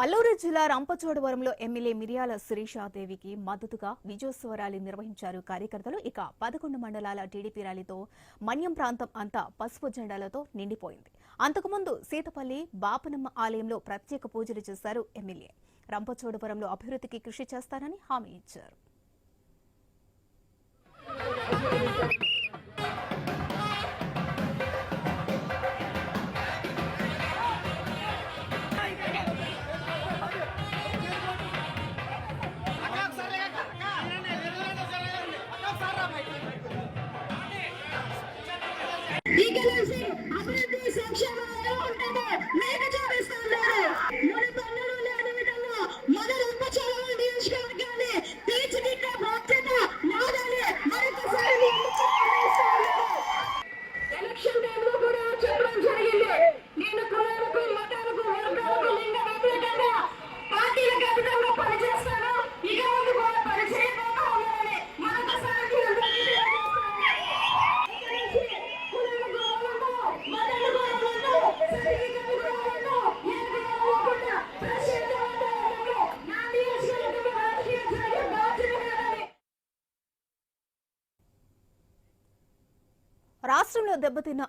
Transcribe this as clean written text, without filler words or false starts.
అల్లూరు జిల్లా రంపచోడవరంలో ఎమ్మెల్యే మిర్యాల శిరీషాదేవికి మద్దతుగా విజయోత్సవ ర్యాలీ నిర్వహించారు కార్యకర్తలు. ఇక 11 మండలాల టీడీపీ ర్యాలీతో మన్యం ప్రాంతం అంతా పసుపు జెండాలతో నిండిపోయింది. అంతకుముందు సీతపల్లి బాపనమ్మ ఆలయంలో ప్రత్యేక పూజలు చేశారు ఎమ్మెల్యే. రంపచోడవరంలో అభివృద్ధికి కృషి చేస్తారని హామీ ఇచ్చారు. అభివృద్ధి సంక్షేమంలో ఉంటుంది మీకు చూపిస్తున్నారు. మన పన్నులు లేని విధంగా మన రంపచోడవరం నియోజకవర్గాన్ని తీర్చిదిద్దే బాధ్యత నాదని మరొకసారి ఎలక్షన్ టైంలో కూడా చెప్పడం జరిగింది. నేను కులాలకు మతాలకు వర్గాలకు లింగ వ్యతిరేకంగా పార్టీలకు అతీతంగా పనిచేస్తాను. ఇక ముందు కూడా పనిచేయకుండా ఉన్నారని మరొకసారి రాష్ట్రంలో దెబ్బతిన్న